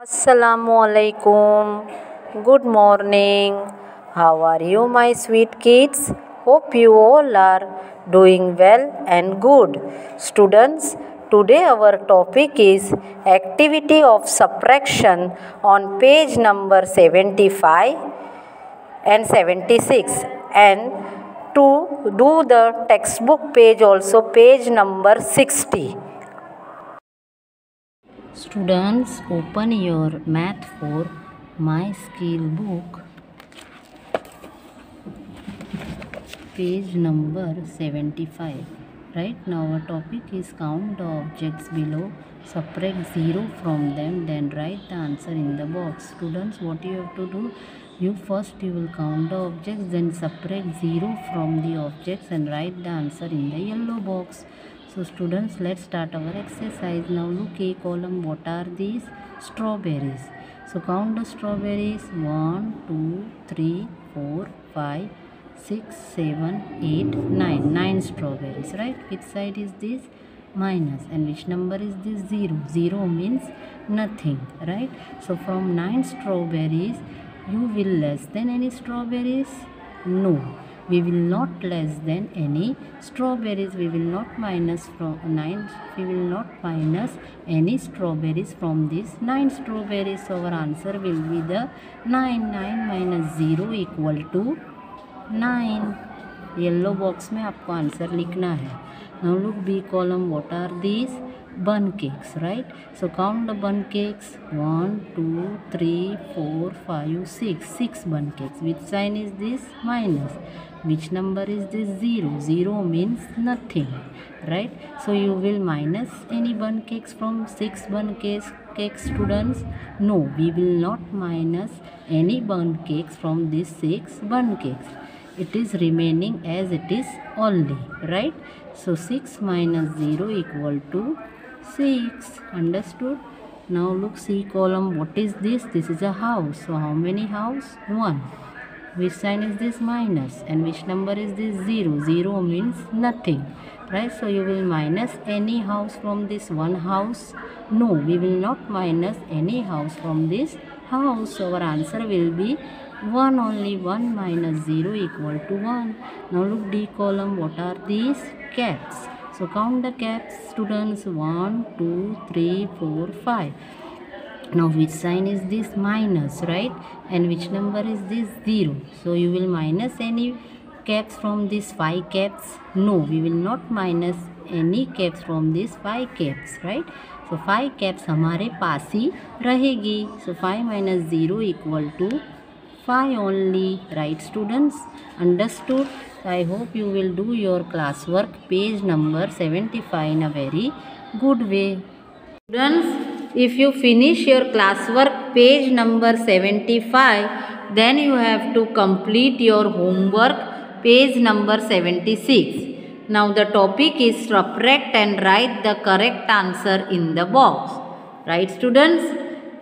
Assalamualaikum. Good morning. How are you, my sweet kids? Hope you all are doing well and good. Students, today our topic is activity of subtraction on page number 75 and 76, and to do the textbook page also, page number 60. Students, open your math for my skill book, page number 75. Right now our topic is count the objects below, subtract 0 from them, then write the answer in the box. Students, what you have to do, you will count the objects, then subtract 0 from the objects and write the answer in the yellow box. So students, let's start our exercise. Now look A column, what are these? Strawberries. So count the strawberries. 1, 2, 3, 4, 5, 6, 7, 8, 9. 9 strawberries, right? Which side is this? Minus. And which number is this? 0. 0 means nothing, right? So from 9 strawberries, you will less than any strawberries? No. We will not less than any strawberries. We will not minus from 9. We will not minus any strawberries from these 9 strawberries. So our answer will be the 9. 9 minus 0 equal to 9. Yellow box में आपको answer लिखना है. Now look B column, what are these? Bun cakes, right? So count the bun cakes. 1, 2, 3, 4, 5, 6. 6 bun cakes. Which sign is this? Minus. Which number is this? 0. 0 means nothing, right? So you will minus any bun cakes from 6 bun cakes, students? No, we will not minus any bun cakes from these 6 bun cakes. It is remaining as it is only, right? So 6 minus 0 equal to 6. Understood? Now look C column, what is this? This is a house. So how many house? 1. Which sign is this? Minus. And which number is this? 0. 0 means nothing, right? So you will minus any house from this one house? No, we will not minus any house from this house. So our answer will be 1 only. 1 minus 0 equal to 1. Now look D column, what are these? Caps. So count the caps, students. 1, 2, 3, 4, 5. Now which sign is this? Minus, right? And which number is this? 0. So you will minus any caps from these 5 caps? No, we will not minus any caps from these 5 caps, right? So 5 caps हमारे पास ही रहेगी. So 5 minus 0 equal to 5 only, right students? Understood? I hope you will do your classwork page number 75 in a very good way. Students, if you finish your classwork page number 75, then you have to complete your homework page number 76. Now the topic is subtract and write the correct answer in the box. Right students?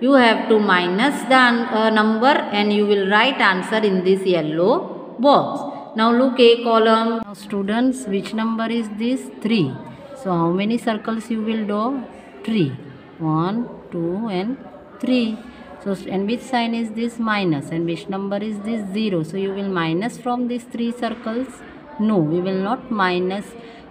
You have to minus the number and you will write answer in this yellow box. Now look A column. Now students, which number is this? 3. So how many circles you will do? 3. 1, 2 and 3. So and which sign is this? Minus. And which number is this? 0. So you will minus from these 3 circles? No, we will not minus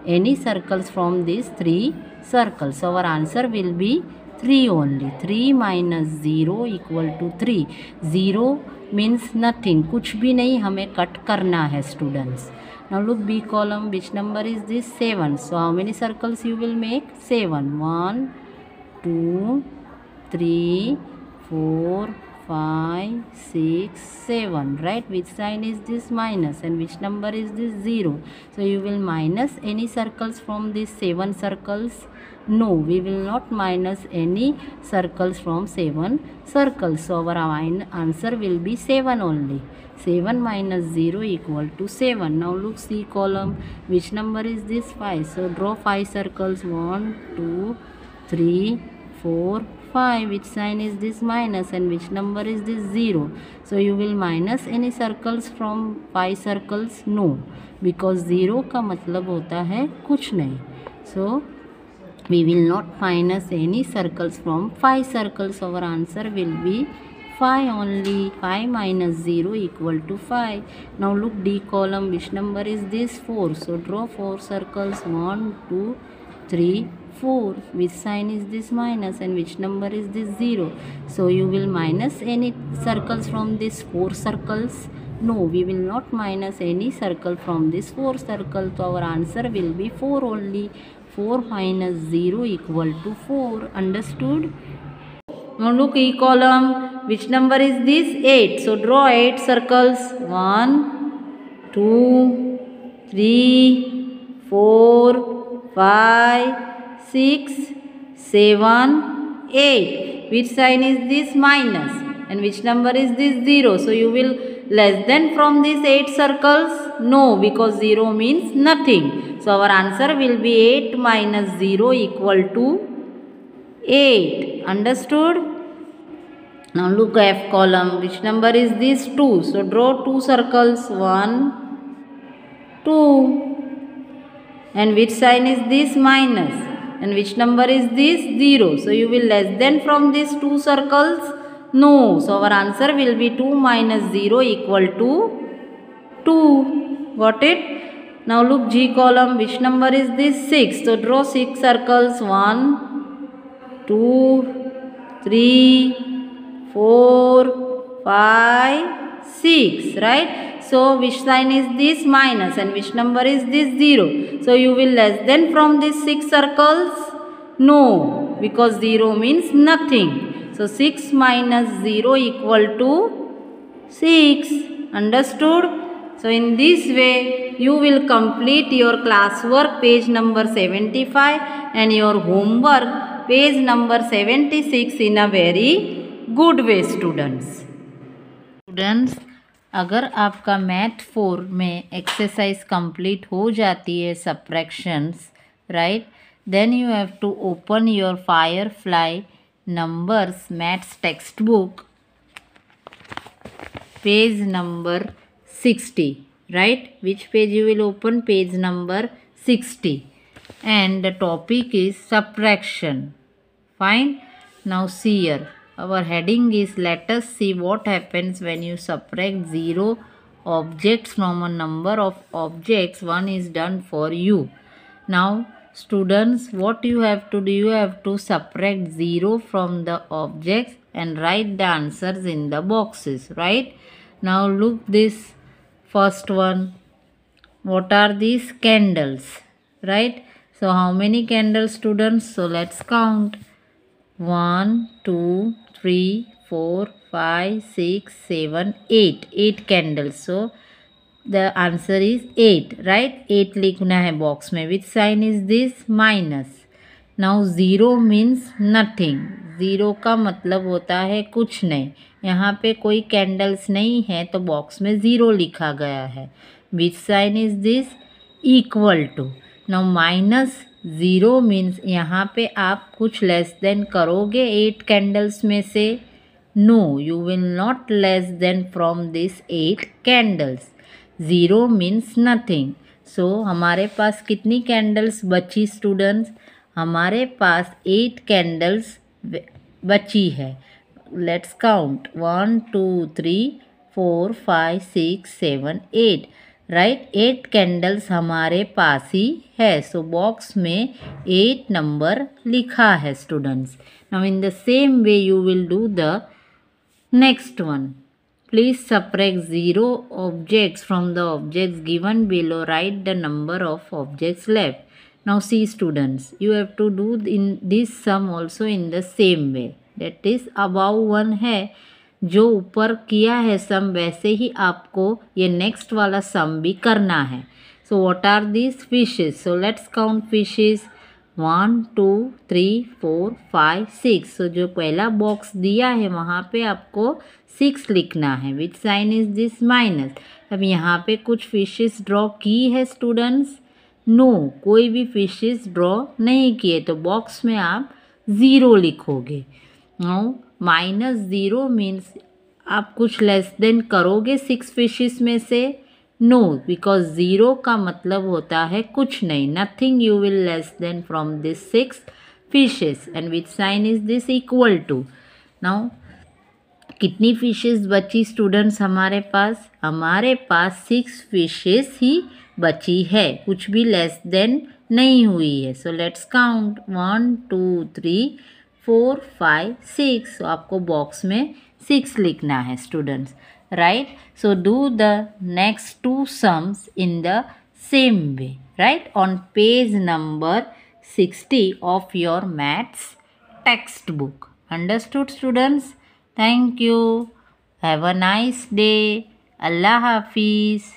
any circles from these 3 circles. So our answer will be 3 only. 3 minus 0 equal to 3. 0 means nothing. कुछ भी नहीं हमें cut करना है students. Now look B column, which number is this? 7. So how many circles you will make? 7. 1, 2, 3, 4, 5, 6, 7, right? Which sign is this? Minus. And which number is this? 0. So you will minus any circles from these 7 circles? No, we will not minus any circles from 7 circles. So our answer will be 7 only. 7 minus 0 equal to 7. Now look C column, which number is this? 5. So draw 5 circles. 1, 2, 3, 4, 5. Which sign is this? Minus. And which number is this? 0. So you will minus any circles from 5 circles? No, because 0 का मतलब होता है कुछ नहीं. So we will not minus any circles from 5 circles. Our answer will be 5 only. 5 minus 0 equal to 5. Now look D column, which number is this? 4. So draw 4 circles. 1, 2, 3, 4. Which sign is this? Minus. And which number is this? 0. So you will minus any circles from these 4 circles? No, we will not minus any circle from this 4 circle. So our answer will be 4 only. 4 minus 0 equal to 4. Understood? Now look E column. Which number is this? 8. So draw 8 circles. 1, 2, 3, 4, 5, 6, 7, 8. Which sign is this? Minus. And which number is this? 0. So you will less than from these 8 circles? No, because 0 means nothing. So our answer will be 8 minus 0 equal to 8. Understood? Now look F column. Which number is this? 2. So draw 2 circles. 1, 2. And which sign is this? Minus. And which number is this? 0. So you will less than from these 2 circles? No. So our answer will be 2 minus 0 equal to 2. Got it? Now look G column. Which number is this? 6. So draw 6 circles. 1, 2, 3, 4, 5, 6. Right? So which sign is this? Minus. And which number is this? 0. So you will less than from these 6 circles? No. Because 0 means nothing. So 6 minus 0 equal to 6. Understood? So in this way you will complete your classwork page number 75 and your homework page number 76 in a very good way students. अगर आपका math 4 में exercise complete हो जाती है subtractions, right, then you have to open your Firefly numbers maths text book page number 60, right, which page you will open? Page number 60. And the topic is subtraction. Fine. Now see here, our heading is let us see what happens when you subtract 0 objects from a number of objects. One is done for you. Now students, what you have to do, you have to subtract 0 from the objects and write the answers in the boxes, right? Now look this first one. What are these? Candles, right? So how many candles, students? So let's count. 1, 2, 3, 4, 5, 6, 7, 8. 8 candles. So the answer is 8, right? 8 लिखना है box में. Which sign is this? Minus. Now 0 means nothing. 0 का मतलब होता है कुछ नहीं. यहाँ पे कोई कैंडल्स नहीं है तो बॉक्स में 0 लिखा गया है. Which sign is this? Equal to. Now minus 0 means यहाँ पे आप कुछ लेस देन करोगे 8 कैंडल्स में से? No, you will not less than from this 8 candles. 0 means nothing. So हमारे पास कितनी कैंडल्स बची स्टूडेंट्स? हमारे पास 8 कैंडल्स बची है. Let's count. 1, 2, 3, 4, 5, 6, 7, 8. राइट, 8 कैंडल्स हमारे पास ही है. सो बॉक्स में 8 नंबर लिखा है students. Now in the same way you will do the next one. Please subtract 0 objects from the objects given below. Write the number of objects left. Now see students, you have to do in this sum also in the same way. That is about 1 है. जो ऊपर किया है सम वैसे ही आपको ये next वाला सम भी करना है. So what are these? Fishes. So let's count fishes. 1, 2, 3, 4, 5, 6. So जो पहला बॉक्स दिया है वहाँ पे आपको 6 लिखना है. Which sign is this? Minus. अब यहाँ पे कुछ फिशेस ड्रॉ की है स्टूडेंट्स? नो, कोई भी फिशेस ड्रॉ नहीं किए तो बॉक्स में आप 0 लिखोगे. नो, माइनस 0 मीन्स आप कुछ लेस देन करोगे 6 फिशेस में से? नो, बिकॉज 0 का मतलब होता है कुछ नहीं. Nothing you will less than from this 6 fishes. And which sign is this? Equal to. Now कितनी फिशेस बची स्टूडेंट्स हमारे पास? हमारे पास 6 फिशेस ही बची है, कुछ भी लेस देन नहीं हुई है. सो लेट्स काउंट 1 2 3 4 5 6. सो आपको बॉक्स में 6 लिखना है students, right. So do the next 2 sums in the same way, right, on page number 60 of your maths textbook. Understood students? Thank you. Have a nice day. Allah Hafiz.